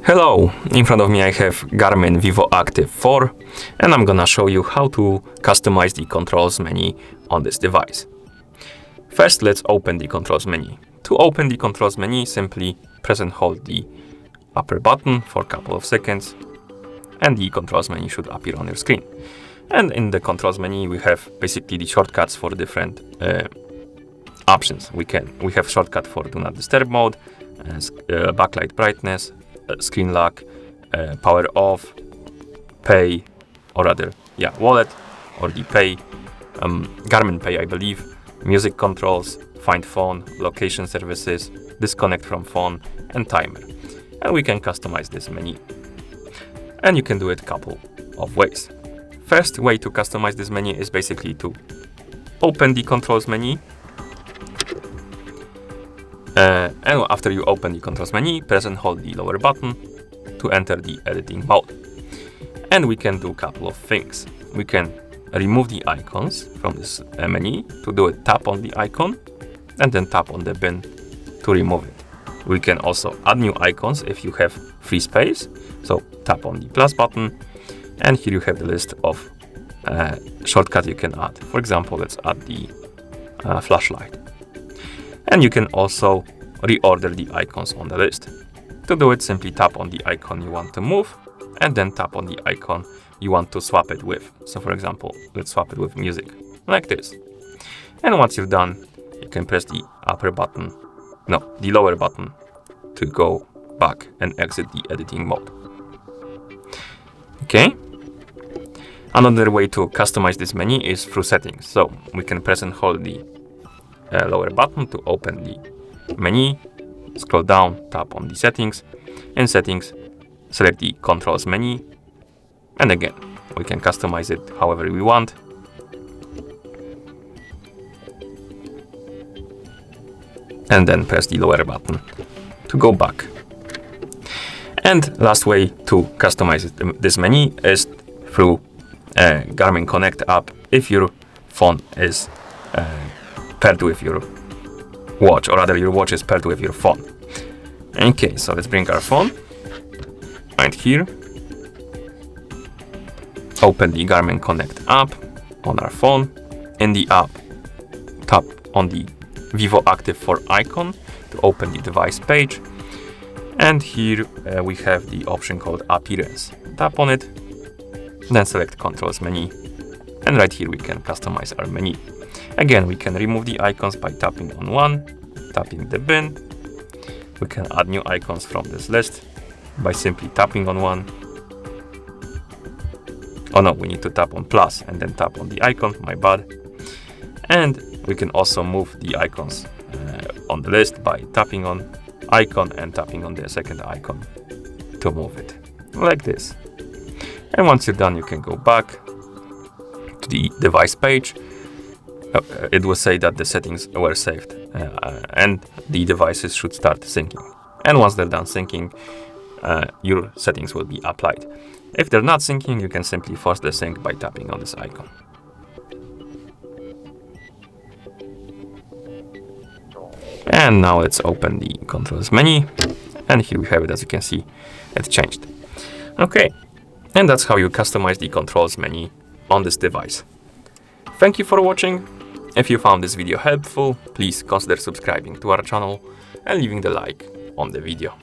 Hello, in front of me I have GARMIN Vivoactive 4 and I'm gonna show you how to customize the controls menu on this device. First, let's open the controls menu. To open the controls menu, simply press and hold the upper button for a couple of seconds and the controls menu should appear on your screen. And in the controls menu we have basically the shortcuts for different options. We have shortcut for do not disturb mode, backlight brightness, screen lock, power off, pay, or rather, wallet, or the pay, Garmin Pay, I believe, music controls, find phone, location services, disconnect from phone, and timer. And we can customize this menu. And you can do it a couple of ways. First way to customize this menu is basically to open the controls menu. And after you open the controls menu, press and hold the lower button to enter the editing mode. And we can do a couple of things. We can remove the icons from this menu. To do it, tap on the icon and then tap on the bin to remove it. We can also add new icons if you have free space. So tap on the plus button and here you have the list of shortcuts you can add. For example, let's add the flashlight. And you can also reorder the icons on the list. To do it, simply tap on the icon you want to move and then tap on the icon you want to swap it with. So for example, let's swap it with music, like this. And once you're done, you can press the lower button to go back and exit the editing mode. Okay. Another way to customize this menu is through settings. So we can press and hold the lower button to open the menu, scroll down, tap on the settings, in settings select the controls menu, and again we can customize it however we want. And then press the lower button to go back. And last way to customize this menu is through Garmin Connect app if your phone is paired with your watch, or rather your watch is paired with your phone. Okay, so let's bring our phone right here. Open the Garmin Connect app on our phone. In the app, tap on the Vivoactive 4 icon to open the device page. And here we have the option called Appearance. Tap on it, then select Controls menu. And right here we can customize our menu. Again, we can remove the icons by tapping on one, tapping the bin. We can add new icons from this list by simply tapping on one. Oh no, we need to tap on plus and then tap on the icon, my bad. And we can also move the icons on the list by tapping on icon and tapping on the second icon to move it, like this. And once you're done, you can go back to the device page. It will say that the settings were saved and the devices should start syncing. And once they're done syncing, your settings will be applied. If they're not syncing, you can simply force the sync by tapping on this icon. And now let's open the controls menu. And here we have it, as you can see, it changed. Okay, and that's how you customize the controls menu on this device. Thank you for watching. If you found this video helpful, please consider subscribing to our channel and leaving the like on the video.